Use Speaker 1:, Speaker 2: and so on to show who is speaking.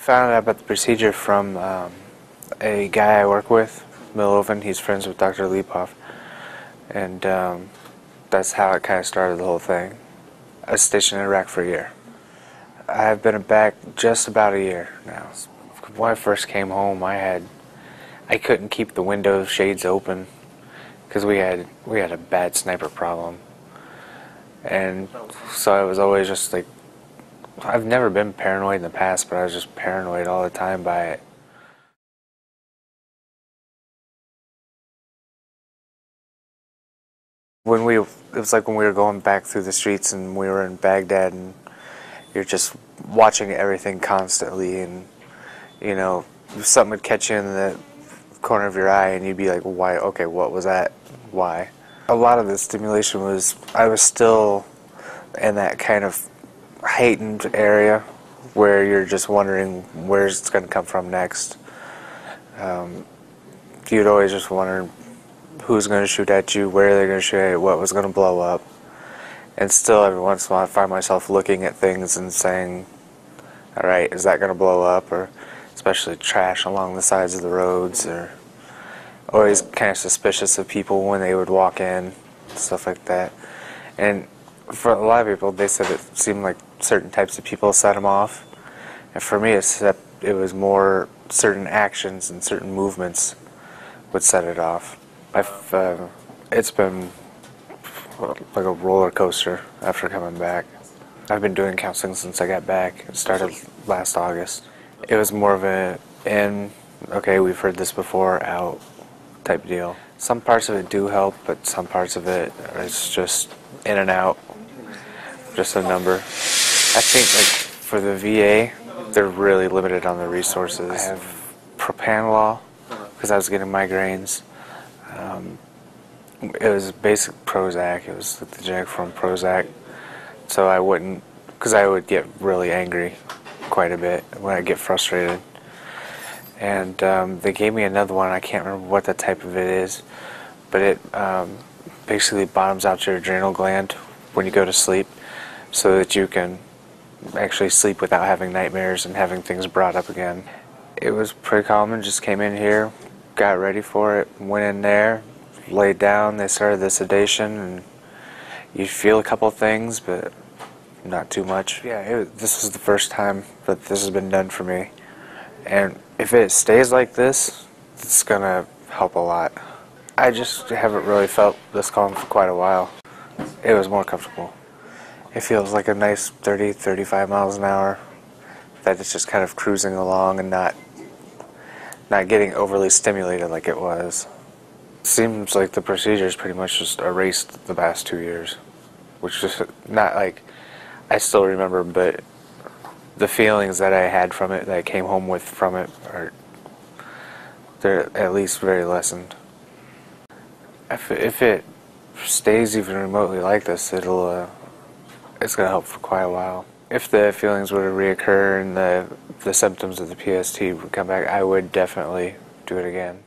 Speaker 1: found out about the procedure from a guy I work with, Milovan. He's friends with Dr. Lipov, and that's how it kind of started the whole thing. I was stationed in Iraq for a year. I've been back just about a year now. When I first came home, I couldn't keep the window shades open because we had a bad sniper problem, and so I was always just like, I've never been paranoid in the past, but I was just paranoid all the time by it. It was like when we were going back through the streets and we were in Baghdad, and you're just watching everything constantly, and you know, if something would catch you in the corner of your eye and you'd be like, why? Okay, what was that? Why? A lot of the stimulation was, I was still in that kind of heightened area where you're just wondering where's it's going to come from next. You'd always just wonder who's going to shoot at you, where they're going to shoot at you, what was going to blow up. And still every once in a while I find myself looking at things and saying, alright, is that going to blow up? Or especially trash along the sides of the roads, or always kind of suspicious of people when they would walk in, stuff like that. And for a lot of people, they said it seemed like certain types of people set them off. And for me, it was more certain actions and certain movements would set it off. It's been like a roller coaster after coming back. I've been doing counseling since I got back. It started last August. It was more of a okay, we've heard this before, out type deal. Some parts of it do help, but some parts of it is just in and out, just a number. I think like for the VA, they're really limited on the resources. I have propranolol because I was getting migraines. It was basic Prozac. It was like the generic form Prozac. So I wouldn't, because I would get really angry quite a bit when I get frustrated. And they gave me another one. I can't remember what the type of it is, but it basically bottoms out your adrenal gland when you go to sleep, so that you can actually sleep without having nightmares and having things brought up again. It was pretty common. Just came in here, got ready for it, went in there, laid down. They started the sedation, and you feel a couple things, but not too much. Yeah, this is the first time that this has been done for me, and if it stays like this, it's gonna help a lot. I just haven't really felt this calm for quite a while. It was more comfortable. It feels like a nice 30, 35 miles an hour, that it's just kind of cruising along and not getting overly stimulated like it was. Seems like the procedure's pretty much just erased the past 2 years, which is not like, I still remember, but the feelings that I had from it, that I came home with from it, they're at least very lessened. If it stays even remotely like this, it's gonna help for quite a while. If the feelings were to reoccur and the symptoms of the PST would come back, I would definitely do it again.